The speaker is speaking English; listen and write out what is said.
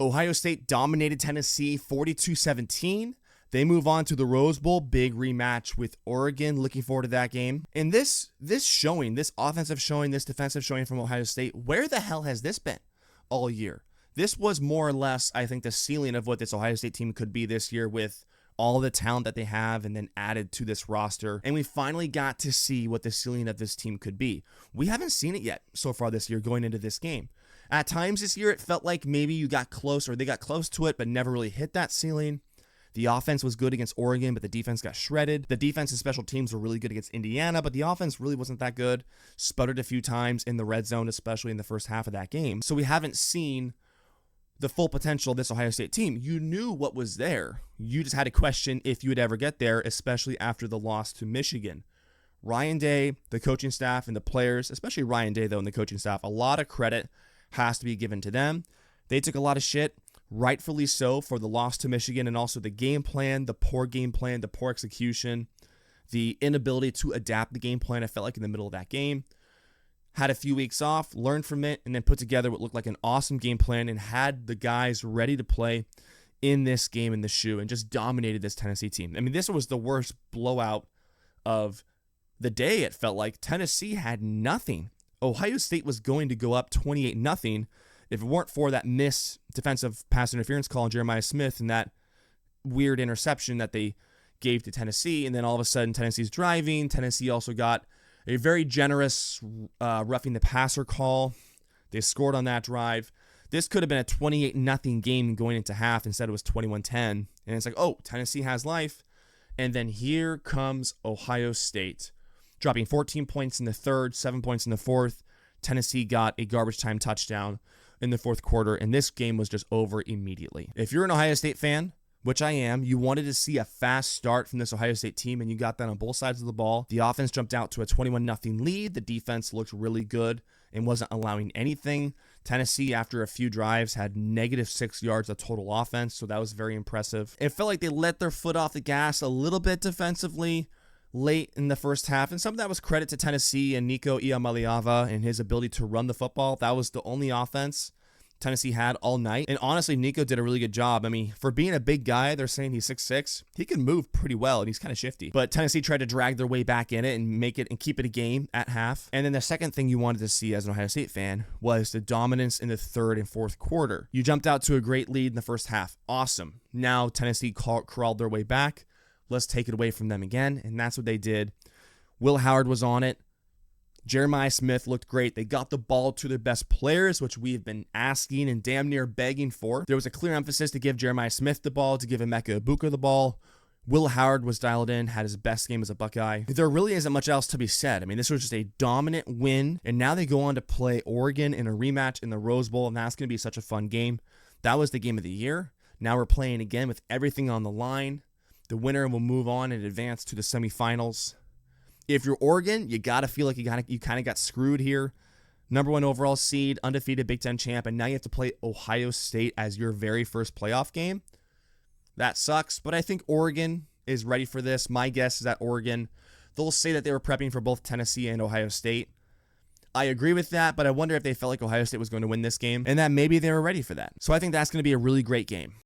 Ohio State dominated Tennessee 42-17. They move on to the Rose Bowl, big rematch with Oregon. Looking forward to that game. And this showing, this offensive showing, this defensive showing from Ohio State, where the hell has this been all year? This was more or less, I think, the ceiling of what this Ohio State team could be this year with all the talent that they have and then added to this roster. And we finally got to see what the ceiling of this team could be. We haven't seen it yet so far this year going into this game. At times this year, it felt like maybe you got close or they got close to it, but never really hit that ceiling. The offense was good against Oregon, but the defense got shredded. The defense and special teams were really good against Indiana, but the offense really wasn't that good. Sputtered a few times in the red zone, especially in the first half of that game. So we haven't seen the full potential of this Ohio State team. You knew what was there. You just had to question if you would ever get there, especially after the loss to Michigan. Ryan Day, the coaching staff, and the players, especially Ryan Day, though, and the coaching staff, a lot of credit has to be given to them. They took a lot of shit, rightfully so, for the loss to Michigan and also the game plan, the poor execution, the inability to adapt the game plan, I felt like, in the middle of that game. Had a few weeks off, learned from it, and then put together what looked like an awesome game plan and had the guys ready to play in this game in the shoe and just dominated this Tennessee team. I mean, this was the worst blowout of the day, it felt like. Tennessee had nothing. Ohio State was going to go up 28-0 if it weren't for that missed defensive pass interference call on Jeremiah Smith and that weird interception that they gave to Tennessee. And then all of a sudden, Tennessee's driving. Tennessee also got a very generous roughing the passer call. They scored on that drive. This could have been a 28-0 game going into half. Instead, it was 21-10. And it's like, oh, Tennessee has life. And then here comes Ohio State, dropping 14 points in the third, 7 points in the fourth. Tennessee got a garbage time touchdown in the fourth quarter, and this game was just over immediately. If you're an Ohio State fan, which I am, you wanted to see a fast start from this Ohio State team, and you got that on both sides of the ball. The offense jumped out to a 21-0 lead. The defense looked really good and wasn't allowing anything. Tennessee, after a few drives, had -6 yards of total offense, so that was very impressive. It felt like they let their foot off the gas a little bit defensively late in the first half, and some of that was credit to Tennessee and Nico Iamaleava and his ability to run the football. That was the only offense Tennessee had all night, and honestly, Nico did a really good job. I mean, for being a big guy, they're saying he's 6'6", he can move pretty well, and he's kind of shifty. But Tennessee tried to drag their way back in it and make it and keep it a game at half. And then the second thing you wanted to see as an Ohio State fan was the dominance in the third and fourth quarter. You jumped out to a great lead in the first half. Awesome. Now Tennessee crawled their way back. Let's take it away from them again, and that's what they did. Will Howard was on it. Jeremiah Smith looked great. They got the ball to their best players, which we've been asking and damn near begging for. There was a clear emphasis to give Jeremiah Smith the ball, to give Emeka Egbuka the ball. Will Howard was dialed in, had his best game as a Buckeye. There really isn't much else to be said. I mean, this was just a dominant win, and now they go on to play Oregon in a rematch in the Rose Bowl, and that's going to be such a fun game. That was the game of the year. Now we're playing again with everything on the line. The winner will move on and advance to the semifinals. If you're Oregon, you got to feel like you kind of got screwed here. Number 1 overall seed, undefeated Big Ten champ, and now you have to play Ohio State as your very first playoff game. That sucks, but I think Oregon is ready for this. My guess is that Oregon, they'll say that they were prepping for both Tennessee and Ohio State. I agree with that, but I wonder if they felt like Ohio State was going to win this game, and that maybe they were ready for that. So I think that's going to be a really great game.